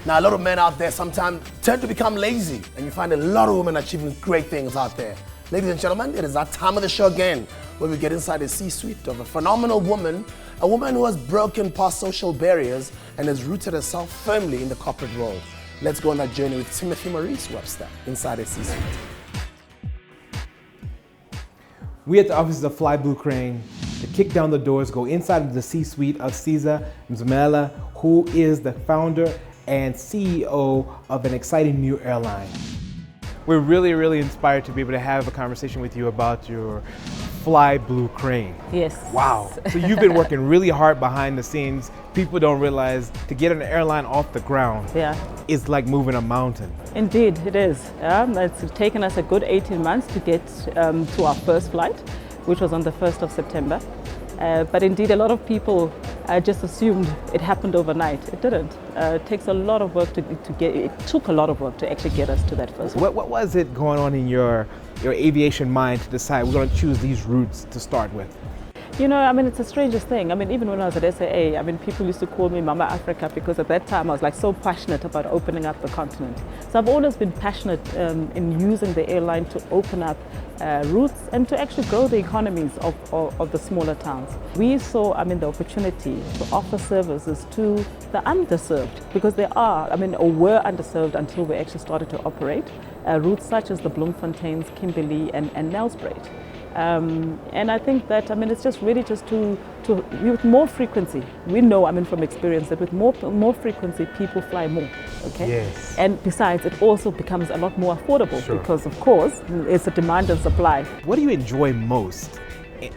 Now, a lot of men out there sometimes tend to become lazy, and you find a lot of women achieving great things out there. Ladies and gentlemen, it is that time of the show again, where we get inside the C-suite of a phenomenal woman, a woman who has broken past social barriers and has rooted herself firmly in the corporate world. Let's go on that journey with Timothy Maurice Webster inside the C-suite. We at the offices of Fly Blue Crane to kick down the doors, go inside of the C-suite of Siza Mzimela, who is the founder and CEO of an exciting new airline. We're really inspired to be able to have a conversation with you about your Fly Blue Crane. Yes. Wow. So you've been working really hard behind the scenes. People don't realize to get an airline off the ground is like moving a mountain. Indeed, it is. It's taken us a good 18 months to get to our first flight, which was on the 1st of September. But indeed, a lot of people just assumed it happened overnight. It didn't. It takes a lot of work to get. It took a lot of work to actually get us to that first. What was it going on in your aviation mind to decide we're going to choose these routes to start with? You know, I mean, it's the strangest thing. I mean, even when I was at SAA, I mean, people used to call me Mama Africa because at that time I was like so passionate about opening up the continent. So I've always been passionate in using the airline to open up routes and to actually grow the economies of the smaller towns. We saw, I mean, the opportunity to offer services to the underserved because they are, I mean, or were underserved until we actually started to operate routes such as the Bloemfonteins, Kimberley and Nelspruit. And I think that, I mean, it's just really just to with more frequency. We know, I mean, from experience that with more frequency, people fly more, okay? Yes. And besides, it also becomes a lot more affordable because, of course, it's a demand and supply. What do you enjoy most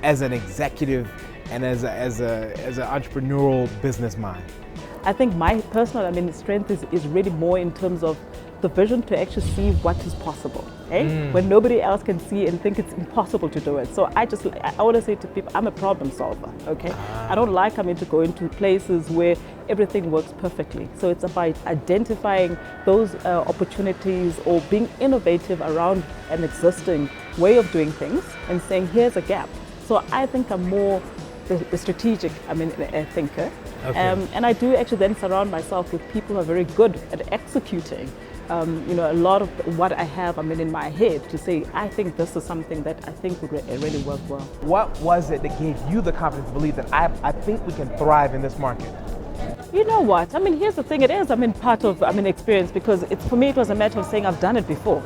as an executive and as an entrepreneurial business mind? I think my personal, I mean, strength is really more in terms of the vision to actually see what is possible, when nobody else can see and think it's impossible to do it. So I always say to people, I'm a problem solver, okay? I don't like coming to go into places where everything works perfectly. So it's about identifying those opportunities or being innovative around an existing way of doing things and saying, here's a gap. So I think I'm more the strategic, I mean, a thinker. Okay. And I do actually then surround myself with people who are very good at executing. You know, a lot of what I have, I mean, in my head to say, I think this is something that I think would really work well. What was it that gave you the confidence to believe that I think we can thrive in this market? You know what? I mean, here's the thing. It is, I mean, part of, I mean, experience because for me, it was a matter of saying I've done it before.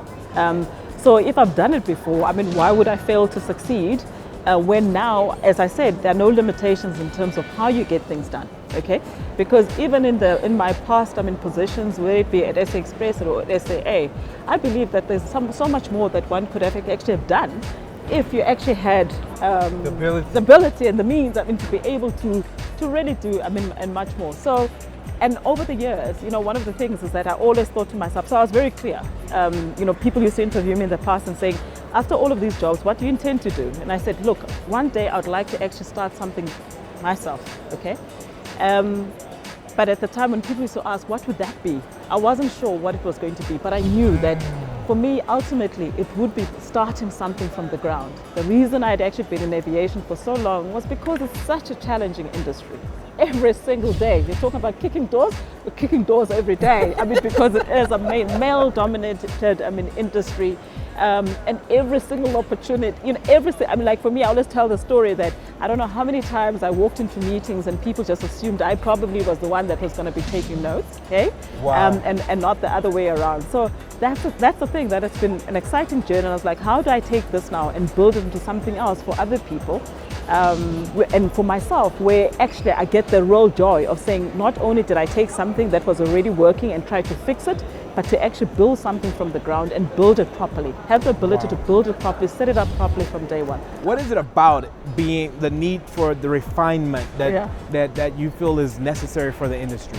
So if I've done it before, I mean, why would I fail to succeed? When now, as I said, there are no limitations in terms of how you get things done, okay? Because even in my past, I mean, positions, whether it be at SA Express or at SAA, I believe that there's so much more that one could actually have done if you actually had the ability and the means, I mean, to be able to really do, I mean, and much more. So, and over the years, you know, one of the things is that I always thought to myself, so I was very clear. You know, people used to interview me in the past and saying, after all of these jobs, what do you intend to do? And I said, look, one day I would like to actually start something myself, okay? But at the time when people used to ask, what would that be? I wasn't sure what it was going to be, but I knew that for me, ultimately, it would be starting something from the ground. The reason I'd actually been in aviation for so long was because it's such a challenging industry. Every single day, you're talking about kicking doors, we're kicking doors every day. I mean, because it is a male-dominated, I mean, industry. And every single opportunity, you know, I mean, like for me, I always tell the story that I don't know how many times I walked into meetings and people just assumed I probably was the one that was going to be taking notes, okay? Wow. And not the other way around. So that's the thing, that it's been an exciting journey. I was like, how do I take this now and build it into something else for other people? And for myself, where actually I get the real joy of saying, not only did I take something that was already working and try to fix it, but to actually build something from the ground and build it properly. Have the ability to build it properly, set it up properly from day one. What is it about being the need for the refinement that you feel is necessary for the industry?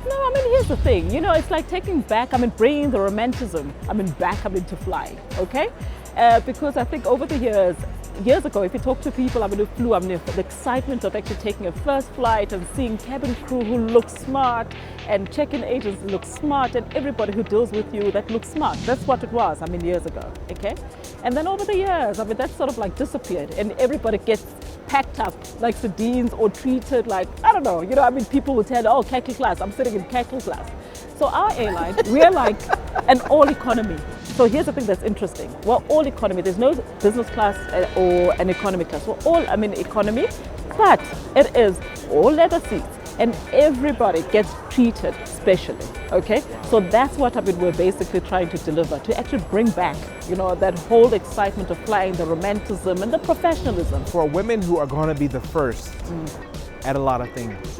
No, I mean, here's the thing. You know, it's like taking back, I mean, bringing the romanticism, I mean, back, I mean, to flying, okay? Because I think over the years ago, if you talk to people, I mean, who flew, I mean, the excitement of actually taking a first flight and seeing cabin crew who look smart and check-in agents look smart and everybody who deals with you that looks smart. That's what it was, I mean, years ago, okay? And then over the years, I mean, that sort of like disappeared and everybody gets packed up like sardines or treated like, I don't know, you know, I mean, people will tell, oh, khaki class, I'm sitting in khaki class. So our airline, we're like an all economy. So here's the thing that's interesting. We're all economy. There's no business class or an economy class. We're all, economy, but it is all leather seats. And everybody gets treated specially, okay? So that's what we're basically trying to deliver, to actually bring back, that whole excitement of flying, the romanticism and the professionalism. For women who are going to be the first at a lot of things,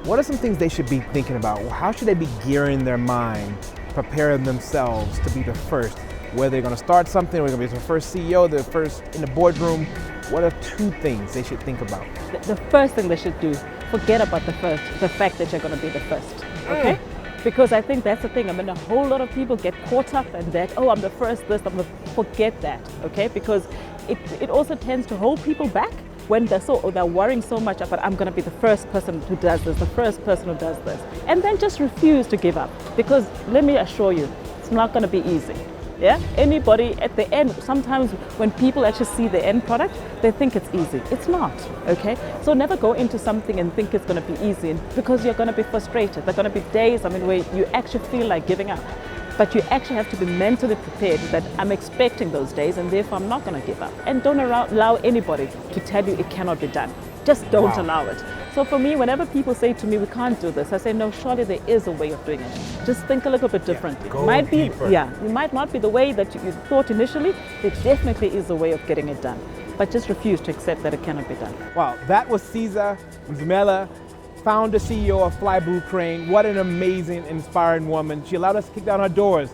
what are some things they should be thinking about? How should they be gearing their mind, preparing themselves to be the first? Whether they're going to start something, or they're going to be the first CEO, the first in the boardroom. What are 2 things they should think about? The first thing they should do, forget about the fact that you're going to be the first, okay? Because I think that's the thing. A whole lot of people get caught up in that, oh, I'm the first this, forget that, okay? Because it also tends to hold people back when they're worrying so much about, I'm going to be the first person who does this, the first person who does this. And then just refuse to give up. Because let me assure you, it's not going to be easy. Yeah, anybody at the end, sometimes when people actually see the end product, they think it's easy. It's not, okay? So never go into something and think it's going to be easy, because you're going to be frustrated. There are going to be days, where you actually feel like giving up. But you actually have to be mentally prepared that I'm expecting those days and therefore I'm not going to give up. And don't allow anybody to tell you it cannot be done. Just don't allow it. So for me, whenever people say to me, we can't do this, I say, no, surely there is a way of doing it. Just think a little bit differently. It might not be the way that you thought initially. There definitely is a way of getting it done. But just refuse to accept that it cannot be done. Wow, that was Siza Mzimela, founder, CEO of Fly Blue Crane. What an amazing, inspiring woman. She allowed us to kick down our doors.